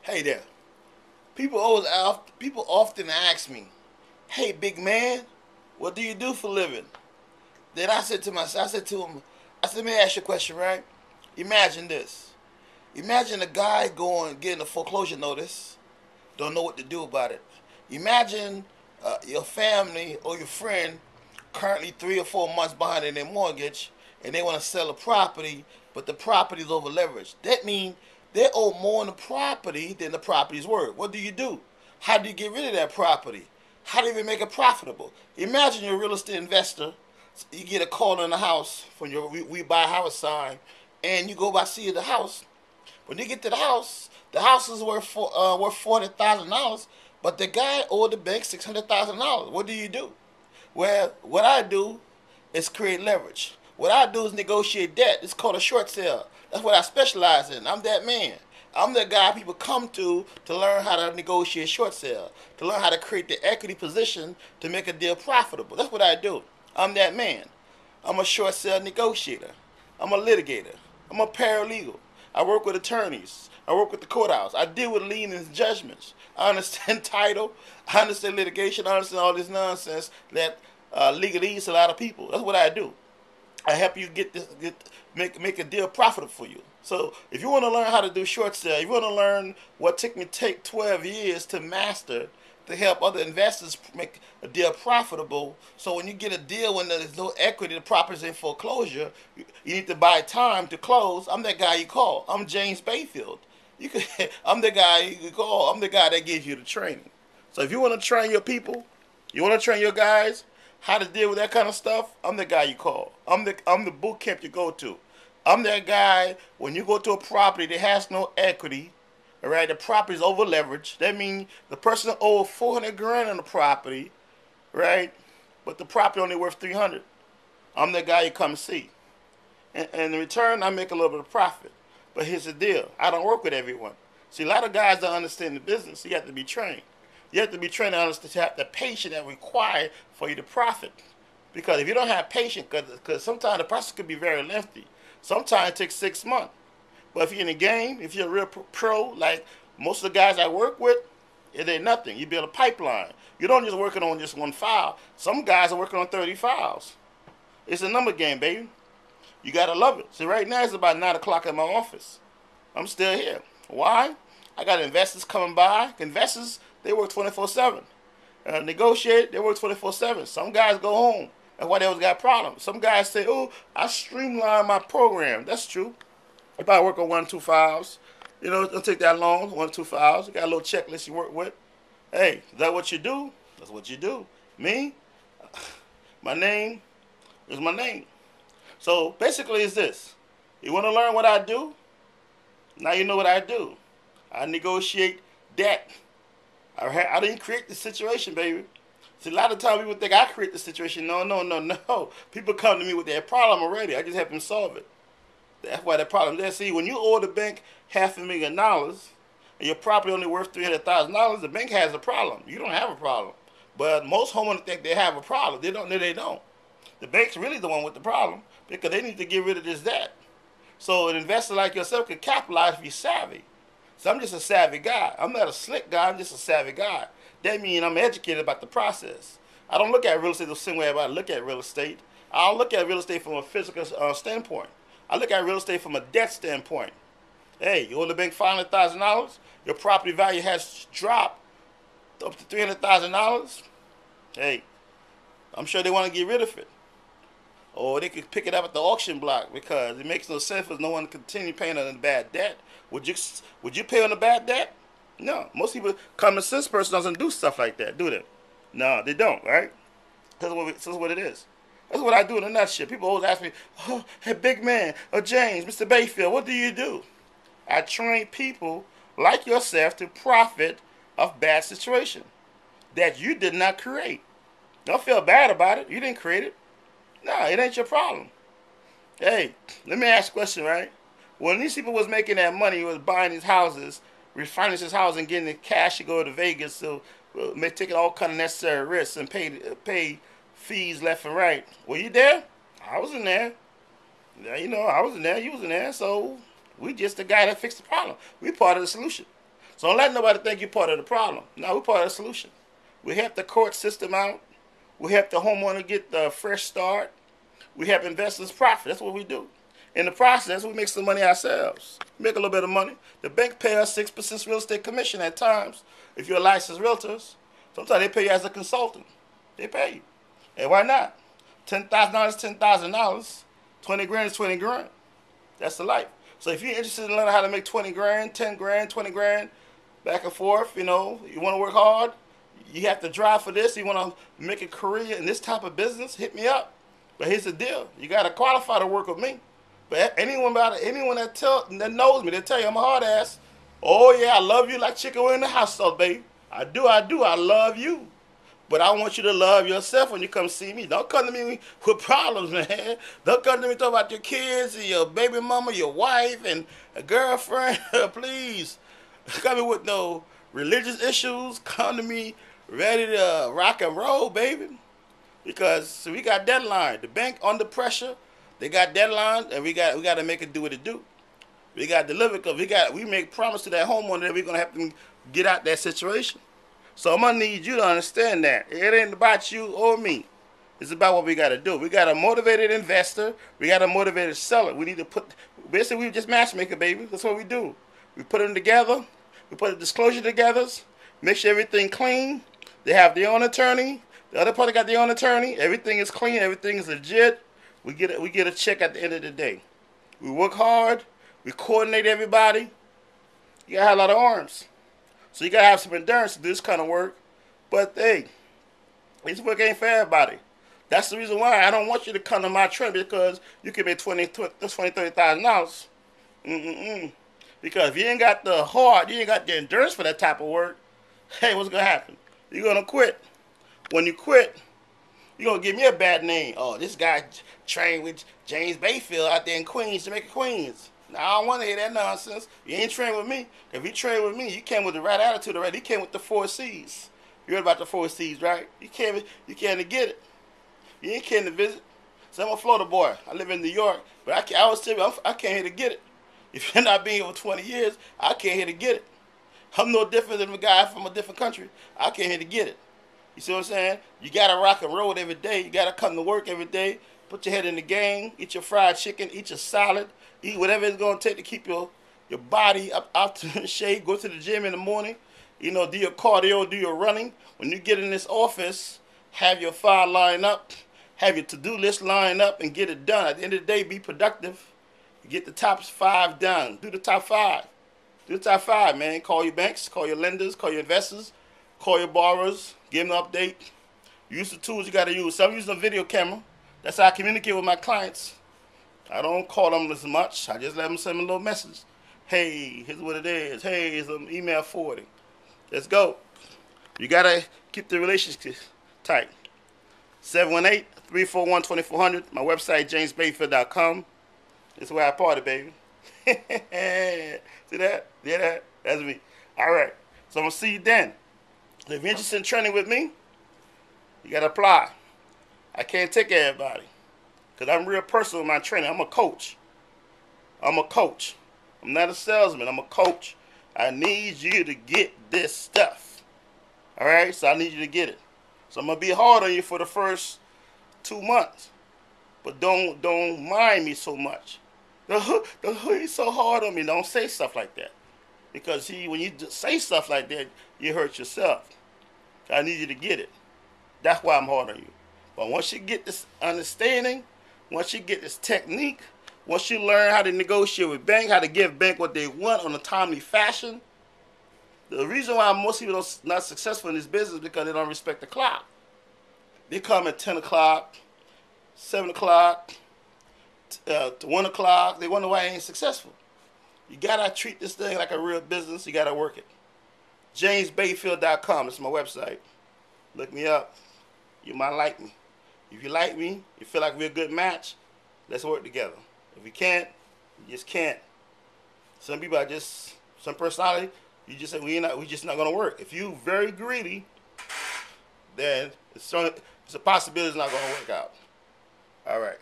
Hey there. People often ask me, "Hey, big man, what do you do for a living?" Then I said to myself, I said to him, I said, "Let me ask you a question, right? Imagine this. Imagine a guy going getting a foreclosure notice, don't know what to do about it. Imagine your family or your friend currently 3 or 4 months behind in their mortgage, and they want to sell a property, but the property is over leveraged. That means they owe more on the property than the property's worth. What do you do? How do you get rid of that property? How do you even make it profitable? Imagine you're a real estate investor. You get a call in the house from your we buy a house sign, and you go by see the house. When you get to the house is worth $400,000, but the guy owed the bank $600,000. What do you do? Well, what I do is create leverage. What I do is negotiate debt. It's called a short sale. That's what I specialize in. I'm that man. I'm the guy people come to learn how to negotiate short sale, to learn how to create the equity position to make a deal profitable. That's what I do. I'm that man. I'm a short sale negotiator. I'm a litigator. I'm a paralegal. I work with attorneys. I work with the courthouse. I deal with liens and judgments. I understand title. I understand litigation. I understand all this nonsense that legalese a lot of people. That's what I do. I help you make a deal profitable for you. So if you want to learn how to do short sale, if you want to learn what took me take 12 years to master to help other investors make a deal profitable. So when you get a deal when there's no equity, the property's in foreclosure, you need to buy time to close. I'm that guy you call. I'm James Bayfield. You can, I'm the guy you can call. I'm the guy that gives you the training. So if you want to train your people, you want to train your guys how to deal with that kind of stuff, I'm the guy you call. I'm the boot camp you go to. I'm that guy when you go to a property that has no equity, all right, the property is over leveraged. That means the person owed 400 grand on the property, right? But the property only worth 300. I'm the guy you come see. And in return, I make a little bit of profit. But here's the deal. I don't work with everyone. See, a lot of guys don't understand the business. You have to be trained. You have to be trained to understand to have the patience that required for you to profit. Because if you don't have patience, because sometimes the process could be very lengthy. Sometimes it takes 6 months. But if you're in the game, if you're a real pro, like most of the guys I work with, it ain't nothing. You build a pipeline. You don't just working on just one file. Some guys are working on 30 files. It's a number game, baby. You gotta love it. So right now it's about 9 o'clock in my office. I'm still here. Why? I got investors coming by. Investors, they work 24/7. Negotiate, they work 24/7. Some guys go home. That's why they always got problems. Some guys say, "Oh, I streamlined my program." That's true. If I work on 1 or 2 files, it don't take that long. 1 or 2 files. You got a little checklist you work with. Hey, is that what you do? That's what you do. Me, my name is my name. So basically, it's this. You want to learn what I do? Now you know what I do. I negotiate debt. I didn't create the situation, baby. See, a lot of times people think I create the situation. No, no, no, no. People come to me with their problem already. I just help them solve it. That's why the problem is. See, when you owe the bank $500,000 and your property only worth $300,000, the bank has a problem. You don't have a problem. But most homeowners think they have a problem. They don't. No, they don't. The bank's really the one with the problem because they need to get rid of this debt. So an investor like yourself can capitalize if you're savvy. So I'm just a savvy guy. I'm not a slick guy. I'm just a savvy guy. That means I'm educated about the process. I don't look at real estate the same way I look at real estate. I don't look at real estate from a physical standpoint. I look at real estate from a debt standpoint. Hey, you owe the bank $500,000. Your property value has dropped up to $300,000. Hey, I'm sure they want to get rid of it. Or they could pick it up at the auction block because it makes no sense for no one to continue paying on the bad debt. Would you pay on the bad debt? No. Most people, common sense person doesn't do stuff like that, do they? No, they don't, right? That's what it is. That's what I do in a nutshell. People always ask me, "Oh, hey, big man, James, Mr. Bayfield, what do you do?" I train people like yourself to profit of bad situation that you did not create. Don't feel bad about it. You didn't create it. No, it ain't your problem. Hey, let me ask a question, right? When these people was making that money, was buying these houses, refinancing his house and getting the cash to go to Vegas, so taking all kind of necessary risks and pay fees left and right. Were you there? I was in there. Yeah, I was in there. You was in there. So we just the guy that fixed the problem. We part of the solution. So don't let nobody think you're part of the problem. No, we're part of the solution. We help the court system out. We help the homeowner get the fresh start. We help investors profit. That's what we do. In the process, we make some money ourselves. Make a little bit of money. The bank pay us 6% real estate commission at times. If you're a licensed realtor, sometimes they pay you as a consultant. They pay you. And why not? $10,000, $10,000. 20 grand is 20 grand. That's the life. So if you're interested in learning how to make 20 grand, 10 grand, 20 grand, back and forth, you know, you want to work hard, you have to drive for this, you want to make a career in this type of business, hit me up. But here's the deal. You got to qualify to work with me. But anyone that knows me, they tell you I'm a hard ass. Oh, yeah, I love you like chicken in the house, so, baby. I do. I love you. But I want you to love yourself when you come see me. Don't come to me with problems, man. Don't come to me talking about your kids and your baby mama, your wife, and a girlfriend. Please. Come to me with no religious issues. Come to me ready to rock and roll, baby. Because we got deadline. The bank under pressure. They got deadlines, and we got to make it do what it do. We got to deliver because we make promise to that homeowner that we're going to have to get out that situation. So I'm going to need you to understand that. It ain't about you or me. It's about what we got to do. We got a motivated investor. We got a motivated seller. We need to basically we just matchmaker, baby. That's what we do. We put them together. We put a disclosure together. Make sure everything clean. They have their own attorney. The other party got their own attorney. Everything is clean. Everything is legit. We get a check at the end of the day. We work hard. We coordinate everybody. You got to have a lot of arms. So you got to have some endurance to do this kind of work. But, hey, this work ain't for everybody. That's the reason why I don't want you to come to my training because you can make $30,000. Because if you ain't got the heart, you ain't got the endurance for that type of work, hey, what's going to happen? You're going to quit. When you quit, you're going to give me a bad name. Oh, this guy trained with James Bayfield out there in Queens, Jamaica, Queens. Now, I don't want to hear that nonsense. You ain't trained with me. If you trained with me, you came with the right attitude already. You came with the 4 C's. You heard about the 4 C's, right? You came to get it. You ain't came to visit. So I'm a Florida boy. I live in New York. But I always tell you, I came here to get it. If you're not being here for 20 years, I came here to get it. I'm no different than a guy from a different country. I came here to get it. You see what I'm saying? You got to rock and roll every day. You got to come to work every day. Put your head in the game. Eat your fried chicken. Eat your salad. Eat whatever it's going to take to keep your body up to shape. Go to the gym in the morning. You know, do your cardio, do your running. When you get in this office, have your file line up. Have your to-do list line up and get it done. At the end of the day, be productive. Get the top 5 done. Do the top 5. Do the top 5, man. Call your banks. Call your lenders. Call your investors. Call your borrowers. Give them an update. Use the tools you got to use. So I'm using a video camera. That's how I communicate with my clients. I don't call them as much. I just let them send me a little message. Hey, here's what it is. Hey, here's an email forwarding. Let's go. You got to keep the relationship tight. 718-341-2400. My website, jamesbayfield.com. This is where I party, baby. See that? Yeah, that? That's me. All right. So I'm going to see you then. If you're interested in training with me, you got to apply. I can't take everybody because I'm real personal with my training. I'm a coach. I'm a coach. I'm not a salesman. I'm a coach. I need you to get this stuff. All right? So I need you to get it. So I'm going to be hard on you for the first 2 months. But don't mind me so much. He's so hard on me. Don't say stuff like that. Because when you say stuff like that, you hurt yourself. I need you to get it. That's why I'm hard on you. But once you get this understanding, once you get this technique, once you learn how to negotiate with bank, how to give bank what they want on a timely fashion, the reason why most people are not successful in this business is because they don't respect the clock. They come at 10 o'clock, 7 o'clock, 1 o'clock. They wonder why I ain't successful. You got to treat this thing like a real business. You got to work it. JamesBayfield.com. That's my website. Look me up. You might like me. If you like me, you feel like we're a good match, let's work together. If you can't, you just can't. Some people are just, some personality, you just say, we just not going to work. If you very greedy, then it's a possibility it's not going to work out. All right.